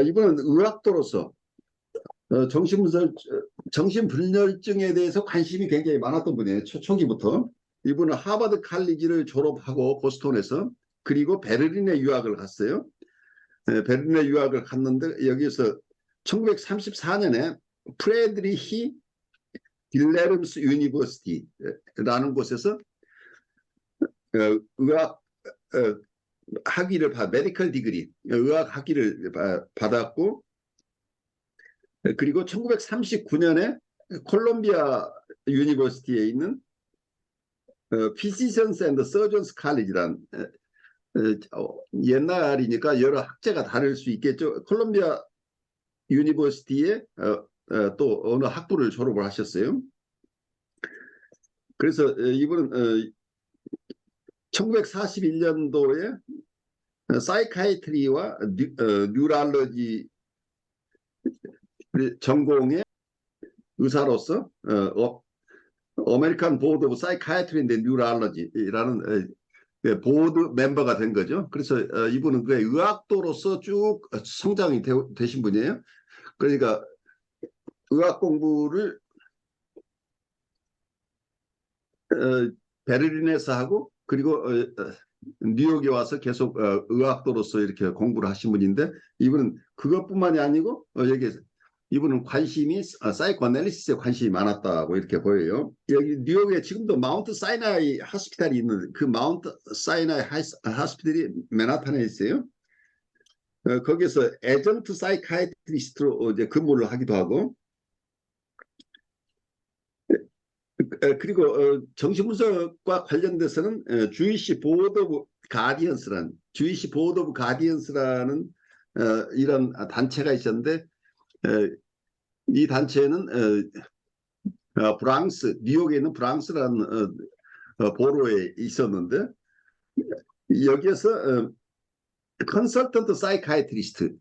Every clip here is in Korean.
이번은 의학도로서 정신분열증에 대해서 관심이 굉장히 많았던 분이에요. 초기부터. 이분은 하버드 칼리지를 졸업하고 보스턴에서, 그리고 베를린에 유학을 갔어요. 베를린에 유학을 갔는데 여기서 1934년에 프레드리히 빌레름스 유니버시티라는 곳에서 의학 학위를 메디컬 디그리, 의학 학위를 받았고, 그리고 1939년에 콜롬비아 유니버시티에 있는 피지션스 앤드 서전스 칼리지란, 옛날이니까 여러 학제가 다를 수 있겠죠. 콜롬비아 유니버시티에 또 어느 학부를 졸업을 하셨어요. 그래서 이분은 1941년도에 사이카이트리와 뉴랄러지 전공의 의사로서 아메리칸 보드 오브 사이카이트리 앤 뉴랄러지라는 보드 멤버가 된 거죠. 그래서 이분은 그 의학도로서 쭉 성장이 되신 분이에요. 그러니까 의학 공부를 베를린에서 하고, 그리고 뉴욕에 와서 계속 의학도로서 이렇게 공부를 하신 분인데, 이분은 그것뿐만이 아니고 여기에서 이분은 관심이 사이코애널리시스에 관심이 많았다고 이렇게 보여요. 여기 뉴욕에 지금도 마운트 사이나이 하스피탈이 있는, 그 마운트 사이나이 하스피탈이 맨하탄에 있어요. 거기서 에전트 사이카이트리스트로 이제 근무를 하기도 하고, 그리고 정신분석과 관련돼서는 주이시 보드 오브 가디언스라는 이런 단체가 있었는데, 이 단체는 뉴욕에 있는 브랑스라는 보로에 있었는데, 여기에서 컨설턴트 사이카이트리스트로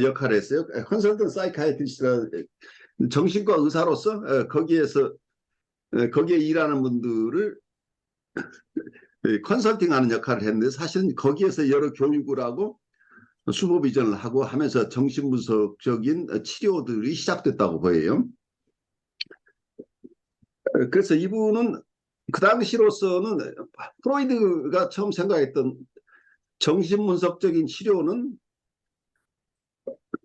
역할을 했어요. 컨설턴트 사이카이트리스트라 정신과 의사로서 거기에 일하는 분들을 컨설팅하는 역할을 했는데, 사실은 거기에서 여러 교육을 하고 슈퍼비전을 하고 하면서 정신분석적인 치료들이 시작됐다고 보여요. 그래서 이분은 그 당시로서는 프로이드가 처음 생각했던 정신분석적인 치료는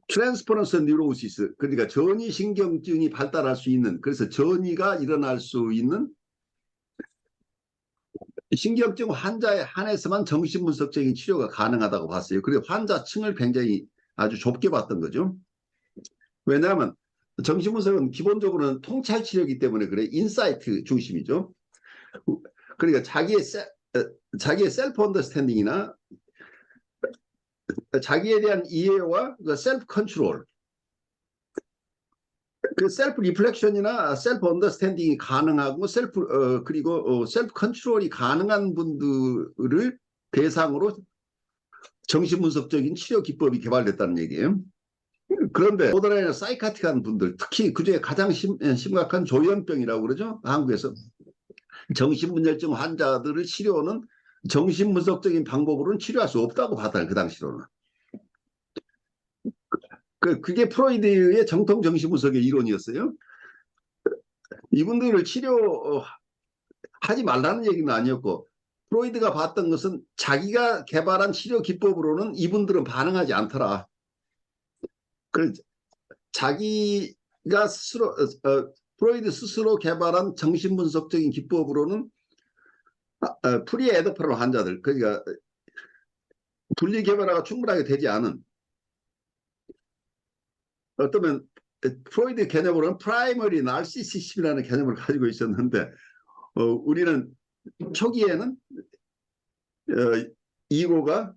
트랜스퍼런스 뉴로시스, 그러니까 전이신경증이 발달할 수 있는, 그래서 전이가 일어날 수 있는 신경증 환자에 한해서만 정신분석적인 치료가 가능하다고 봤어요. 그리고 환자층을 굉장히 아주 좁게 봤던 거죠. 왜냐하면 정신분석은 기본적으로는 통찰 치료이기 때문에 그래, 인사이트 중심이죠. 그러니까 자기의 셀프 언더스탠딩이나 자기에 대한 이해와 셀프 컨트롤, 그 셀프 리플렉션이나 셀프 언더스탠딩이 가능하고 그리고 셀프 컨트롤이 가능한 분들을 대상으로 정신분석적인 치료 기법이 개발됐다는 얘기예요. 그런데 보더라인이나 사이카틱한 분들, 특히 그중에 가장 심각한 조현병이라고 그러죠, 한국에서. 정신분열증 환자들을 치료는 정신분석적인 방법으로는 치료할 수 없다고 봤다, 그 당시로는. 그게 프로이드의 정통 정신분석의 이론이었어요. 이분들을 치료하지 말라는 얘기는 아니었고, 프로이드가 봤던 것은 자기가 개발한 치료 기법으로는 이분들은 반응하지 않더라. 자기가 스스로 프로이드 스스로 개발한 정신분석적인 기법으로는 프리에더퍼럴 환자들, 그러니까 분리개발화가 충분하게 되지 않은, 어쩌면 프로이드 개념으로는 프라이머리 나르시시즘이라는 개념을 가지고 있었는데, 우리는 초기에는 이고가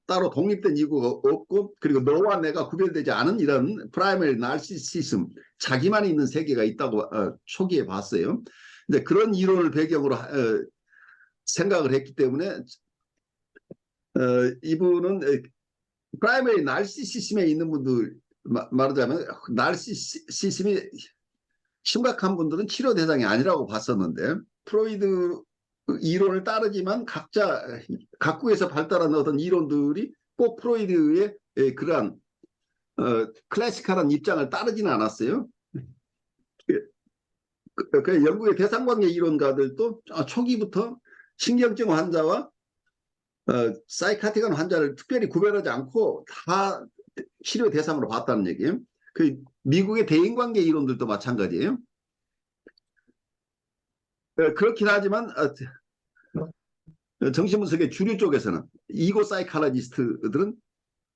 따로 독립된 이고가 없고, 그리고 너와 내가 구별되지 않은 이런 프라이머리 나르시시즘, 자기만 있는 세계가 있다고 초기에 봤어요. 근데 그런 이론을 배경으로 생각을 했기 때문에 이분은 프라이머리 나르시시즘에 있는 분들, 말하자면 나르시시즘이 심각한 분들은 치료 대상이 아니라고 봤었는데, 프로이드 그 이론을 따르지만 각국에서 발달한 어떤 이론들이 꼭 프로이드의 그러한 클래시컬한 입장을 따르지는 않았어요. 영국의 대상관계 이론가들도 초기부터 신경증 환자와 사이카틱한 환자를 특별히 구별하지 않고 다 치료 대상으로 봤다는 얘기예요. 그 미국의 대인관계 이론들도 마찬가지예요. 그렇긴 하지만 정신분석의 주류 쪽에서는 이고 사이칼라지스트들은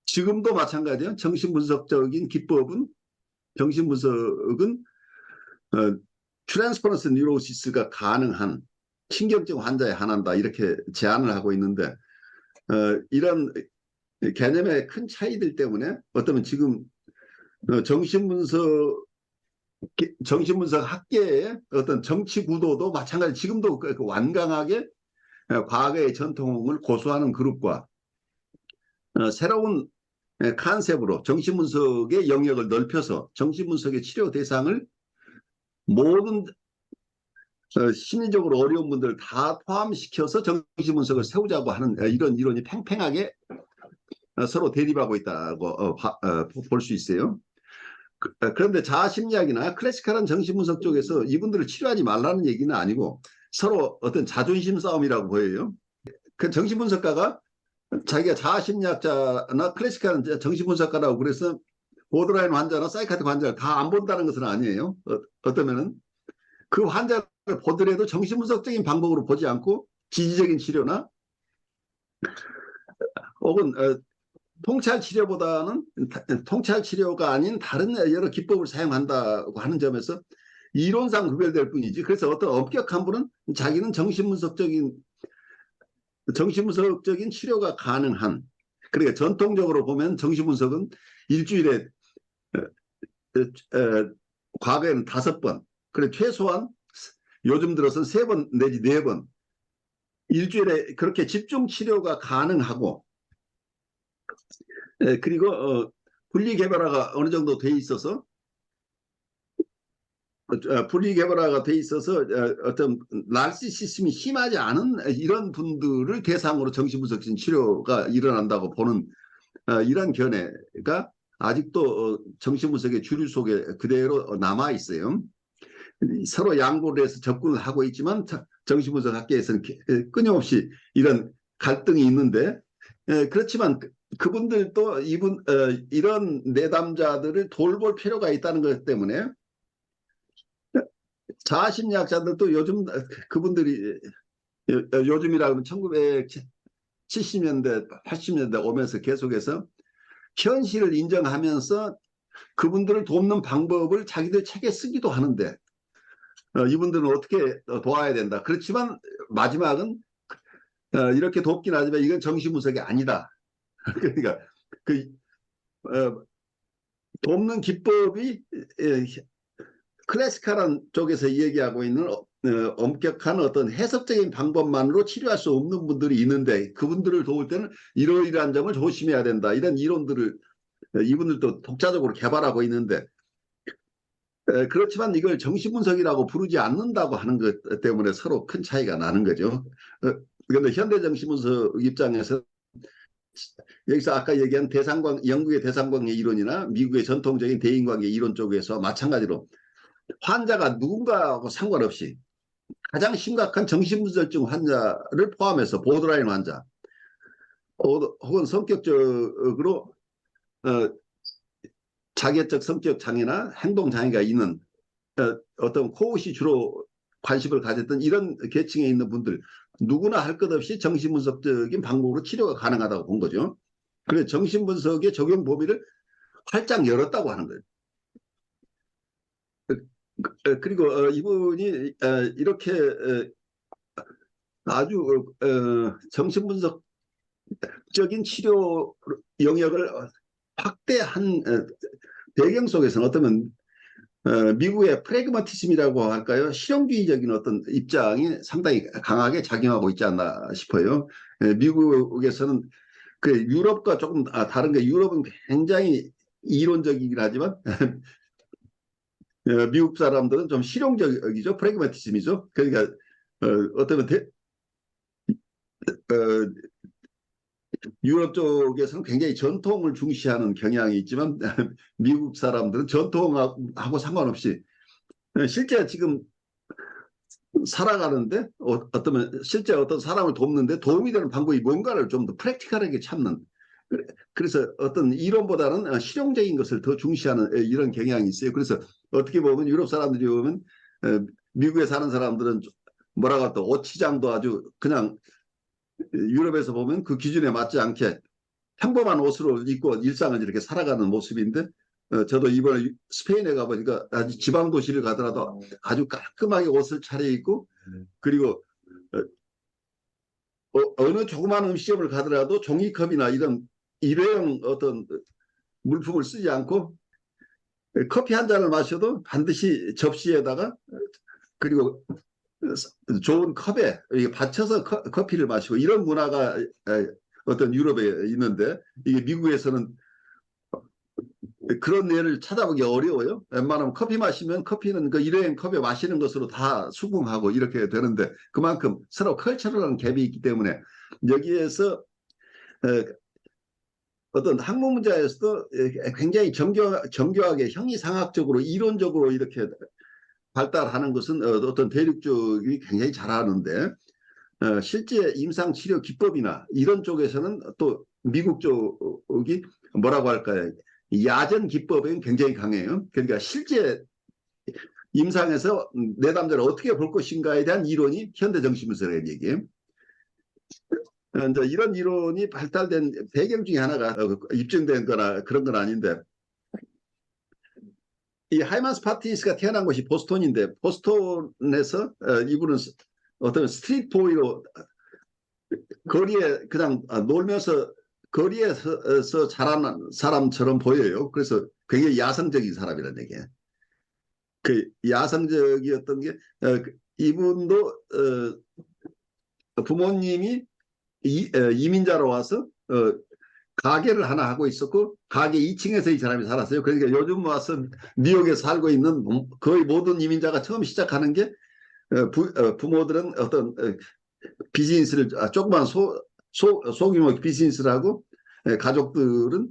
지금도 마찬가지예요. 정신분석적인 기법은 정신분석은 트랜스퍼런스 뉴로시스가 가능한 신경증 환자에 한한다 이렇게 제안을 하고 있는데 이런 개념의 큰 차이들 때문에 어쩌면 지금 정신분석 학계의 어떤 정치 구도도 마찬가지 지금도 완강하게 과거의 전통을 고수하는 그룹과 새로운 컨셉으로 정신분석의 영역을 넓혀서 정신분석의 치료 대상을 모든 심리적으로 어려운 분들 다 포함시켜서 정신분석을 세우자고 하는 이런 이론이 팽팽하게 서로 대립하고 있다고 볼 수 있어요. 그런데 자아심리학이나 클래시컬한 정신분석 쪽에서 이분들을 치료하지 말라는 얘기는 아니고 서로 어떤 자존심 싸움이라고 보여요. 그 정신분석가가 자기가 자아심리학자나 클래시컬한 정신분석가라고 그래서 보드라인 환자나 사이카틱 환자를 다 안 본다는 것은 아니에요. 어떠면은 그 환자를 보더라도 정신분석적인 방법으로 보지 않고 지지적인 치료나 혹은 통찰 치료보다는 통찰 치료가 아닌 다른 여러 기법을 사용한다고 하는 점에서 이론상 구별될 뿐이지. 그래서 어떤 엄격한 분은 자기는 정신분석적인 치료가 가능한, 그러니까 전통적으로 보면 정신분석은 일주일에 과거에는 5번, 그래 최소한 요즘 들어서는 3번 내지 4번 일주일에 그렇게 집중 치료가 가능하고 그리고 분리개별화가 어느 정도 돼 있어서 어떤 나르시시즘이 심하지 않은 이런 분들을 대상으로 정신분석적인 치료가 일어난다고 보는 이런 견해가 아직도 정신분석의 주류 속에 그대로 남아 있어요. 서로 양보를 해서 접근을 하고 있지만 정신분석 학계에서는 끊임없이 이런 갈등이 있는데 그렇지만 그분들도 이런 내담자들을 돌볼 필요가 있다는 것 때문에 자아심리학자들도 요즘 그분들이 요즘이라 하면 1970년대 80년대 오면서 계속해서 현실을 인정하면서 그분들을 돕는 방법을 자기들 책에 쓰기도 하는데 이분들은 어떻게 도와야 된다. 그렇지만 마지막은 이렇게 돕긴 하지만 이건 정신분석이 아니다. 그러니까 그 돕는 기법이 클래시컬한 쪽에서 얘기하고 있는 엄격한 어떤 해석적인 방법만으로 치료할 수 없는 분들이 있는데 그분들을 도울 때는 이러이러한 점을 조심해야 된다. 이런 이론들을 이분들도 독자적으로 개발하고 있는데 그렇지만 이걸 정신분석이라고 부르지 않는다고 하는 것 때문에 서로 큰 차이가 나는 거죠. 그런데 현대 정신분석 입장에서 여기서 아까 얘기한 영국의 대상관계 이론이나 미국의 전통적인 대인관계 이론 쪽에서 마찬가지로 환자가 누군가하고 상관없이 가장 심각한 정신분석증 환자를 포함해서 보드라인 환자 혹은 성격적으로 자기애적 성격 장애나 행동 장애가 있는 어떤 코웃이 주로 관심을 가졌던 이런 계층에 있는 분들 누구나 할 것 없이 정신분석적인 방법으로 치료가 가능하다고 본 거죠. 그래서 정신분석의 적용 범위를 활짝 열었다고 하는 거예요. 그리고 이분이 이렇게 아주 정신분석적인 치료 영역을 확대한 배경 속에서는 어쩌면 미국의 프래그마티즘이라고 할까요? 실용주의적인 어떤 입장이 상당히 강하게 작용하고 있지 않나 싶어요. 미국에서는 그 유럽과 조금 다른 게 유럽은 굉장히 이론적이긴 하지만 미국 사람들은 좀 실용적이죠. 프래그마티즘이죠. 그러니까 어떤 어, 유럽 쪽에서는 굉장히 전통을 중시하는 경향이 있지만 미국 사람들은 전통하고 상관없이 실제 지금 살아가는데 어떤 실제 어떤 사람을 돕는데 도움이 되는 방법이 뭔가를 좀 더 프랙티컬하게 찾는 그래서 어떤 이론보다는 실용적인 것을 더 중시하는 이런 경향이 있어요. 그래서 어떻게 보면 유럽 사람들이 보면 미국에 사는 사람들은 뭐라고 할까 옷치장도 아주 그냥 유럽에서 보면 그 기준에 맞지 않게 평범한 옷으로 입고 일상을 이렇게 살아가는 모습인데 저도 이번에 스페인에 가보니까 아주 지방 도시를 가더라도 아주 깔끔하게 옷을 차려입고 그리고 어느 조그마한 음식점을 가더라도 종이컵이나 이런 일회용 어떤 물품을 쓰지 않고 커피 한 잔을 마셔도 반드시 접시에다가 그리고 좋은 컵에 받쳐서 커피를 마시고 이런 문화가 어떤 유럽에 있는데 이게 미국에서는 그런 예를 찾아보기 어려워요. 웬만하면 커피 마시면 커피는 그 일회용 컵에 마시는 것으로 다 수긍하고 이렇게 되는데 그만큼 서로 컬처럴한 갭이 있기 때문에 여기에서 어떤 학문 분야에서도 굉장히 정교하게 형이상학적으로 이론적으로 이렇게 발달하는 것은 어떤 대륙 쪽이 굉장히 잘하는데 실제 임상치료 기법이나 이런 쪽에서는 또 미국 쪽이 뭐라고 할까요? 야전 기법은 굉장히 강해요. 그러니까 실제 임상에서 내담자를 어떻게 볼 것인가에 대한 이론이 현대정신분석의 얘기예요. 이제 이런 이론이 발달된 배경 중에 하나가 입증된 거나 그런 건 아닌데 이 하이만 스파티스가 태어난 곳이 보스턴인데 보스턴에서 이분은 어떤 스트리트 보이로 거리에 그냥 놀면서 거리에서 자란 사람처럼 보여요. 그래서 굉장히 야성적인 사람이라는 얘기예요. 그 야성적이었던 게 이분도 부모님이 이민자로 와서 가게를 하나 하고 있었고 가게 2층에서 이 사람이 살았어요. 그러니까 요즘 와서 뉴욕에 살고 있는 거의 모든 이민자가 처음 시작하는 게 부모들은 어떤 비즈니스를 조그만 소규모 비즈니스를 하고 가족들은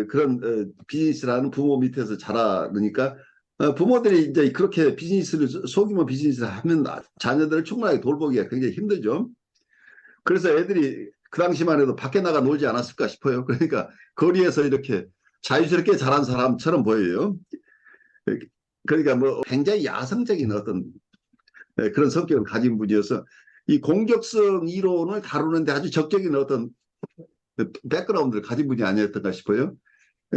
그런 비즈니스를 하는 부모 밑에서 자라니까 부모들이 이제 그렇게 비즈니스를 소규모 비즈니스를 하면 자녀들을 충분하게 돌보기가 굉장히 힘들죠. 그래서 애들이 그 당시만 해도 밖에 나가 놀지 않았을까 싶어요. 그러니까 거리에서 이렇게 자유스럽게 자란 사람처럼 보여요. 그러니까 뭐 굉장히 야성적인 어떤 그런 성격을 가진 분이어서 이 공격성 이론을 다루는데 아주 적극적인 어떤 백그라운드를 가진 분이 아니었던가 싶어요.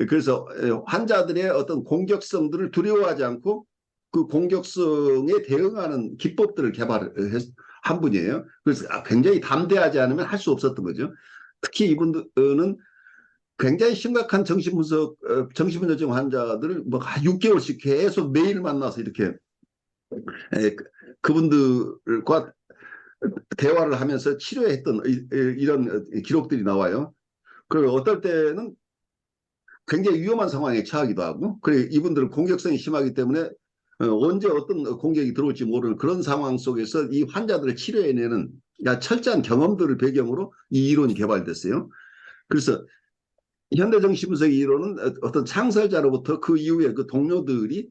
그래서 환자들의 어떤 공격성들을 두려워하지 않고 그 공격성에 대응하는 기법들을 개발한 분이에요. 그래서 굉장히 담대하지 않으면 할 수 없었던 거죠. 특히 이분들은 굉장히 심각한 정신분석증 환자들을 뭐 6개월씩 계속 매일 만나서 이렇게 그분들과 대화를 하면서 치료했던 이런 기록들이 나와요. 그리고 어떨 때는 굉장히 위험한 상황에 처하기도 하고, 그리고 이분들은 공격성이 심하기 때문에 언제 어떤 공격이 들어올지 모르는 그런 상황 속에서 이 환자들을 치료해내는 철저한 경험들을 배경으로 이 이론이 개발됐어요. 그래서 현대정신분석 이론은 어떤 창설자로부터 그 이후에 그 동료들이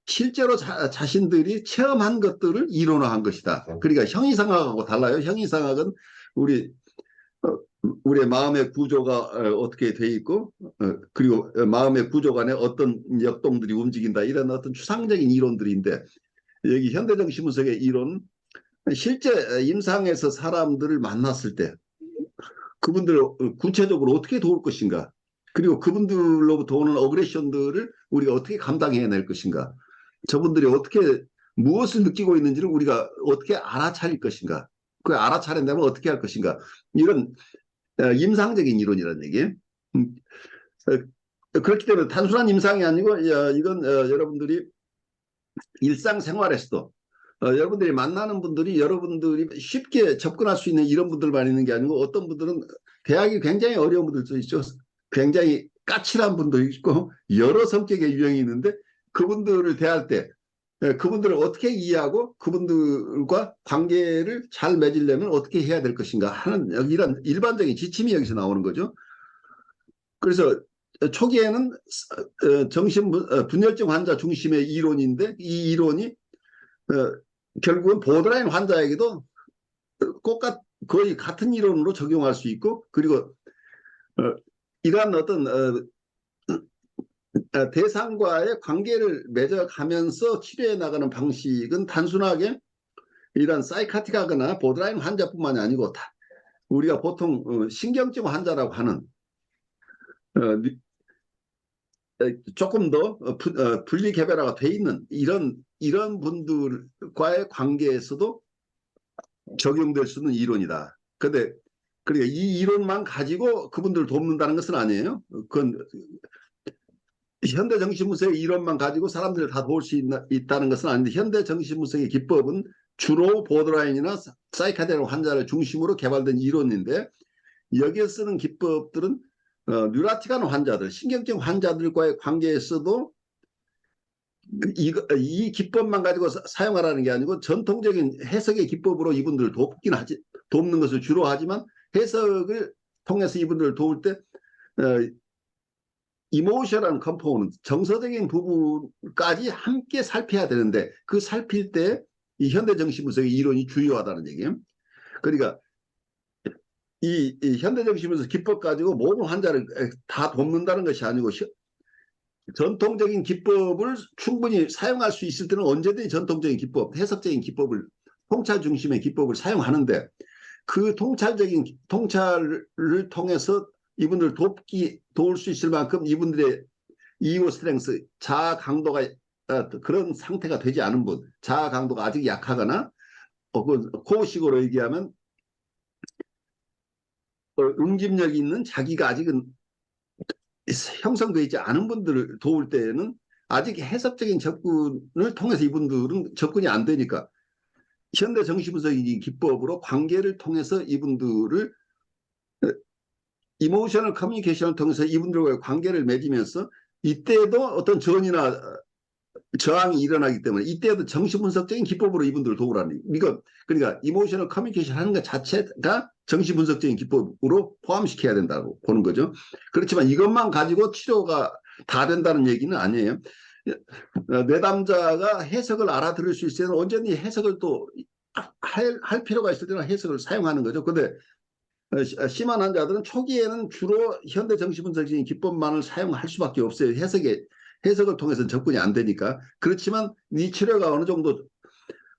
실제로 자신들이 체험한 것들을 이론화한 것이다. 그러니까 형이상학하고 달라요. 형이상학은 우리 우리의 마음의 구조가 어떻게 돼 있고 그리고 마음의 구조 간에 어떤 역동들이 움직인다 이런 어떤 추상적인 이론들인데 여기 현대정신분석의 이론은 실제 임상에서 사람들을 만났을 때 그분들을 구체적으로 어떻게 도울 것인가 그리고 그분들로부터 오는 어그레션들을 우리가 어떻게 감당해낼 것인가 저분들이 어떻게 무엇을 느끼고 있는지를 우리가 어떻게 알아차릴 것인가 그 알아차린다면 어떻게 할 것인가 이런 임상적인 이론이라는 얘기예요. 그렇기 때문에 단순한 임상이 아니고 이건 여러분들이 일상생활에서도 여러분들이 만나는 분들이 여러분들이 쉽게 접근할 수 있는 이런 분들만 있는 게 아니고 어떤 분들은 대학이 굉장히 어려운 분들도 있죠. 굉장히 까칠한 분도 있고 여러 성격의 유형이 있는데 그분들을 대할 때 그분들을 어떻게 이해하고 그분들과 관계를 잘 맺으려면 어떻게 해야 될 것인가 하는 이런 일반적인 지침이 여기서 나오는 거죠. 그래서 초기에는 분열증 환자 중심의 이론인데 이 이론이 결국은 보드라인 환자에게도 거의 같은 이론으로 적용할 수 있고, 그리고 이러한 어떤 대상과의 관계를 맺어가면서 치료해 나가는 방식은 단순하게 이런 사이카틱하거나 보드라인 환자뿐만이 아니고 우리가 보통 신경증 환자라고 하는 조금 더 분리 개별화가 돼 있는 이런 분들과의 관계에서도 적용될 수 있는 이론이다. 근데 그러니까 이 이론만 가지고 그분들을 돕는다는 것은 아니에요. 그건 현대 정신분석의 이론만 가지고 사람들을 다 도울 수 있다는 것은 아닌데, 현대 정신분석의 기법은 주로 보드라인이나 사이카데릭 환자를 중심으로 개발된 이론인데, 여기에 쓰는 기법들은 뉴라틱한 환자들, 신경증 환자들과의 관계에서도 이 기법만 가지고 사용하라는 게 아니고 전통적인 해석의 기법으로 이분들을 돕는 것을 주로 하지만, 해석을 통해서 이분들을 도울 때 이모셔널 컴포넌트, 정서적인 부분까지 함께 살펴야 되는데, 그 살필 때 이 현대 정신분석의 이론이 중요하다는 얘기예요. 그러니까 이 현대 정신분석 기법 가지고 모든 환자를 다 돕는다는 것이 아니고, 전통적인 기법을 충분히 사용할 수 있을 때는 언제든지 전통적인 기법, 해석적인 기법을, 통찰 중심의 기법을 사용하는데, 그 통찰을 통해서 이분들 도울 수 있을 만큼 이분들의 이고 스트렝스, 자아 강도가 그런 상태가 되지 않은 분, 자아 강도가 아직 약하거나 코식으로 얘기하면 응집력이 있는 자기가 아직은 형성되어 있지 않은 분들을 도울 때는 아직 해석적인 접근을 통해서 이분들은 접근이 안 되니까, 현대 정신분석의 기법으로 관계를 통해서 이분들을 이모셔널 커뮤니케이션을 통해서 이분들과의 관계를 맺으면서, 이때도 어떤 전이나 저항이 일어나기 때문에 이때도 정신분석적인 기법으로 이분들을 도우라는, 이거 그러니까 이모셔널 커뮤니케이션 하는 것 자체가 정신분석적인 기법으로 포함시켜야 된다고 보는 거죠. 그렇지만 이것만 가지고 치료가 다 된다는 얘기는 아니에요. 내담자가 해석을 알아들을 수 있을 때는 언제든지 해석을 또 할 필요가 있을 때는 해석을 사용하는 거죠. 근데 심한 환자들은 초기에는 주로 현대 정신분석적인 기법만을 사용할 수밖에 없어요. 해석을 통해서는 접근이 안 되니까. 그렇지만 이 치료가 어느 정도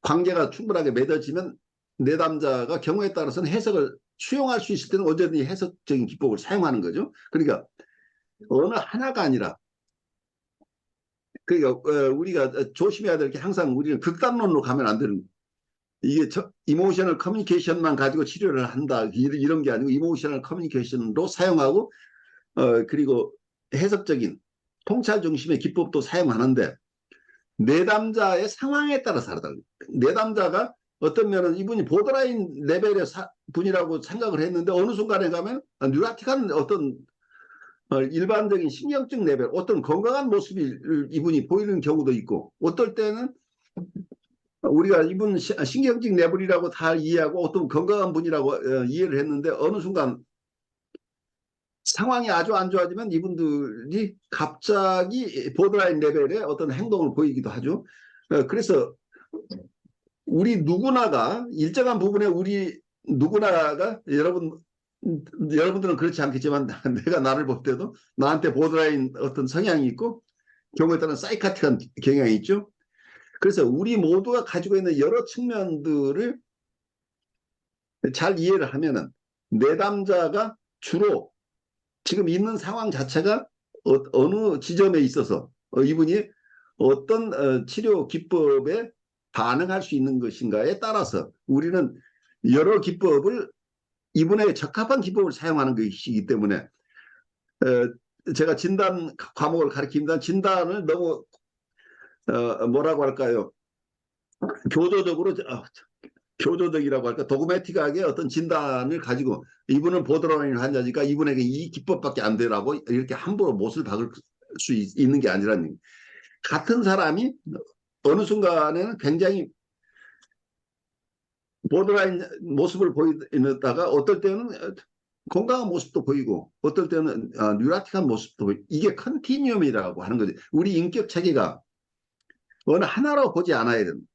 관계가 충분하게 맺어지면 내담자가 경우에 따라서는 해석을 수용할 수 있을 때는 언제든지 해석적인 기법을 사용하는 거죠. 그러니까 어느 하나가 아니라, 그러니까 우리가 조심해야 될 게, 항상 우리는 극단론으로 가면 안 되는, 이게 이모셔널 커뮤니케이션만 가지고 치료를 한다 이런 게 아니고, 이모셔널 커뮤니케이션도 사용하고 그리고 해석적인 통찰 중심의 기법도 사용하는데, 내담자의 상황에 따라서 다르다. 내담자가 어떤 면은 이분이 보드라인 레벨의 분이라고 생각을 했는데, 어느 순간에 가면 뉴라틱한 어떤 일반적인 신경증 레벨, 어떤 건강한 모습이 이분이 보이는 경우도 있고, 어떨 때는 우리가 이분 신경증 레벨이라고 다 이해하고 어떤 건강한 분이라고 이해를 했는데, 어느 순간 상황이 아주 안 좋아지면 이분들이 갑자기 보드라인 레벨의 어떤 행동을 보이기도 하죠. 그래서 우리 누구나가 일정한 부분에 우리 누구나가 여러분들은 그렇지 않겠지만 내가 나를 볼 때도 나한테 보드라인 어떤 성향이 있고 경우에 따른 사이카틱한 경향이 있죠. 그래서 우리 모두가 가지고 있는 여러 측면들을 잘 이해를 하면은, 내담자가 주로 지금 있는 상황 자체가 어느 지점에 있어서 이분이 어떤 치료 기법에 반응할 수 있는 것인가에 따라서 우리는 여러 기법을, 이분에 적합한 기법을 사용하는 것이기 때문에, 제가 진단 과목을 가르칩니다. 진단을 너무 뭐라고 할까요? 교조적이라고 할까, 도그매틱하게 어떤 진단을 가지고 이분은 보드라인 환자니까 이분에게 이 기법밖에 안 되라고 이렇게 함부로 못을 박을 수 있는 게 아니라는, 같은 사람이 어느 순간에는 굉장히 보드라인 모습을 보이다가 어떨 때는 건강한 모습도 보이고 어떨 때는 뉴라틱한 모습도 보이고 이게 컨티뉴엄이라고 하는 거지. 우리 인격 체계가 어느 하나로 보지 않아야 된다.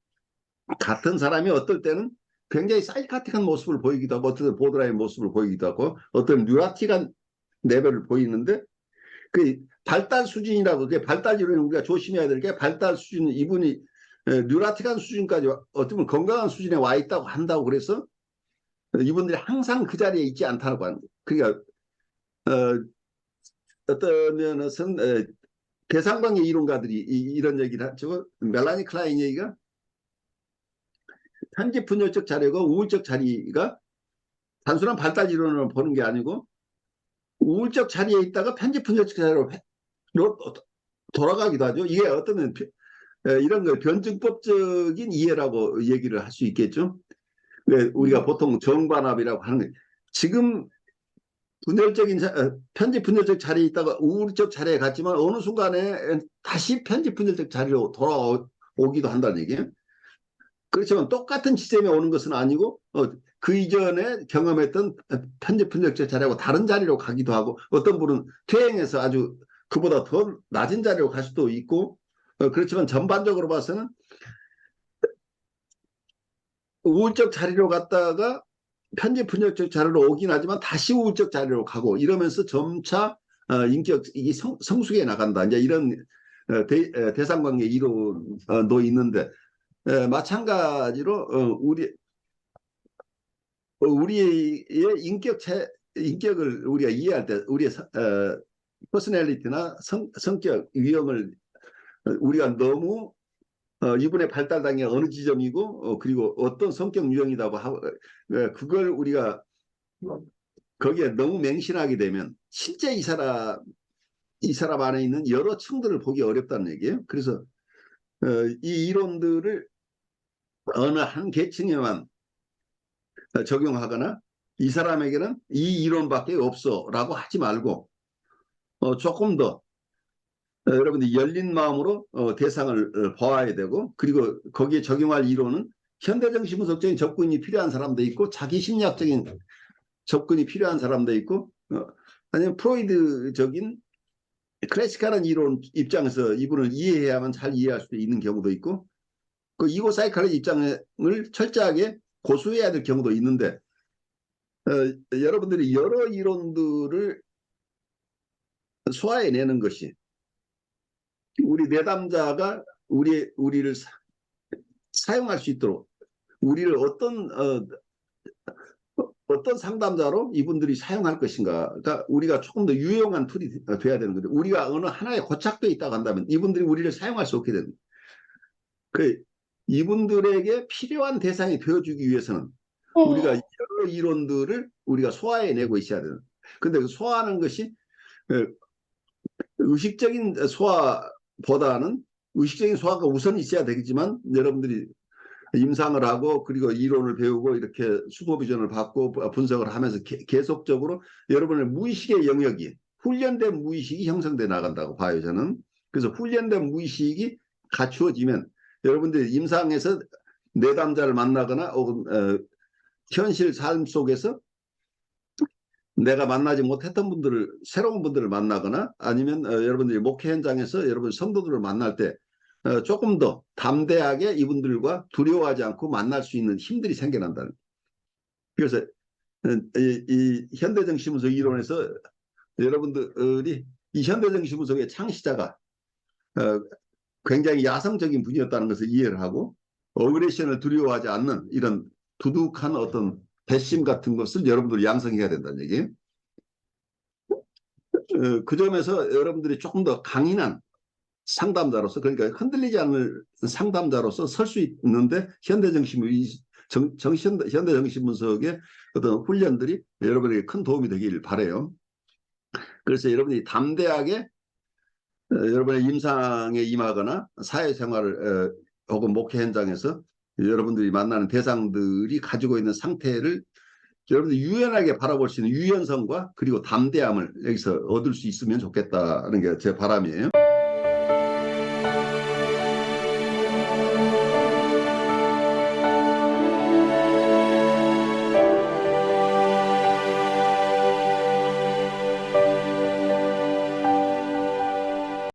같은 사람이 어떨 때는 굉장히 사이카틱한 모습을 보이기도 하고 어떤 보드라인 모습을 보이기도 하고 어떤 뉴라틱한 레벨을 보이는데 그 발달 수준이라고 그게 발달 이론이 우리가 조심해야 될 게 발달 수준 이분이 뉴라틱한 수준까지 어쩌면 건강한 수준에 와 있다고 한다고 그래서 이분들이 항상 그 자리에 있지 않다고 하는 거예요. 그러니까 어떤 면에서는 대상관계 이론가들이 이런 얘기를 하죠. 멜라니 클라인 얘기가 편집분열적 자료가 우울적 자리가 단순한 발달 이론으로 보는 게 아니고 우울적 자리에 있다가 편집분열적 자료로 돌아가기도 하죠. 이게 어떤 이런 걸 변증법적인 이해라고 얘기를 할 수 있겠죠. 우리가 보통 정반합이라고 하는 거예요. 지금 편집 분열적 자리에 있다가 우울적 자리에 갔지만 어느 순간에 다시 편집 분열적 자리로 돌아오기도 한다는 얘기예요. 그렇지만 똑같은 지점에 오는 것은 아니고 그 이전에 경험했던 편집 분열적 자리하고 다른 자리로 가기도 하고 어떤 분은 퇴행해서 아주 그보다 더 낮은 자리로 갈 수도 있고 그렇지만 전반적으로 봐서는 우울적 자리로 갔다가 편집 분열적 자리로 오긴 하지만 다시 우울적 자리로 가고 이러면서 점차 인격이 성숙해 나간다. 이제 이런 대상관계 이론도 있는데 마찬가지로 우리의 인격을 우리가 이해할 때 우리의 퍼스널리티나 성격 유형을 우리가 너무 이분의 발달 단계 어느 지점이고 그리고 어떤 성격 유형이라고 하고 그걸 우리가 거기에 너무 맹신하게 되면 실제 이 사람 안에 있는 여러 층들을 보기 어렵다는 얘기예요. 그래서 이 이론들을 어느 한 계층에만 적용하거나 이 사람에게는 이 이론밖에 없어라고 하지 말고 조금 더 여러분들이 열린 마음으로 대상을 봐야 되고 그리고 거기에 적용할 이론은 현대정신분석적인 접근이 필요한 사람도 있고 자기심리학적인 접근이 필요한 사람도 있고 아니면 프로이드적인 클래식한 이론 입장에서 이분을 이해해야만 잘 이해할 수도 있는 경우도 있고 그 이고 사이칼의 입장을 철저하게 고수해야 될 경우도 있는데 여러분들이 여러 이론들을 소화해내는 것이 우리 내담자가 우리를 사용할 수 있도록 우리를 어떤 상담자로 이분들이 사용할 것인가가 우리가 조금 더 유용한 툴이 돼야 되는 거죠. 우리가 어느 하나에 고착되어 있다고 한다면 이분들이 우리를 사용할 수 없게 됩니다. 이분들에게 필요한 대상이 되어주기 위해서는 우리가 여러 이론들을 우리가 소화해내고 있어야 되는. 근데 그 소화하는 것이 의식적인 소화보다는 의식적인 소화가 우선 있어야 되겠지만 여러분들이 임상을 하고 그리고 이론을 배우고 이렇게 슈퍼비전을 받고 분석을 하면서 계속적으로 여러분의 무의식의 영역이 훈련된 무의식이 형성돼 나간다고 봐요 저는. 그래서 훈련된 무의식이 갖추어지면 여러분들이 임상에서 내담자를 만나거나 혹은 현실 삶 속에서 내가 만나지 못했던 분들을 새로운 분들을 만나거나 아니면 여러분들이 목회 현장에서 여러분 성도들을 만날 때 조금 더 담대하게 이분들과 두려워하지 않고 만날 수 있는 힘들이 생겨난다는. 그래서 이 현대정신분석 이론에서 여러분들이 이 현대정신분석의 창시자가 굉장히 야성적인 분이었다는 것을 이해를 하고 어그레션을 두려워하지 않는 이런 두둑한 어떤 배심 같은 것을 여러분들이 양성해야 된다는 얘기예요. 그 점에서 여러분들이 조금 더 강인한 상담자로서 그러니까 흔들리지 않을 상담자로서 설 수 있는데 현대정신분석의 어떤 훈련들이 여러분에게 큰 도움이 되길 바라요. 그래서 여러분이 담대하게 여러분의 임상에 임하거나 사회생활을 혹은 목회 현장에서 여러분들이 만나는 대상들이 가지고 있는 상태를 여러분들이 유연하게 바라볼 수 있는 유연성과 그리고 담대함을 여기서 얻을 수 있으면 좋겠다는 게 제 바람이에요.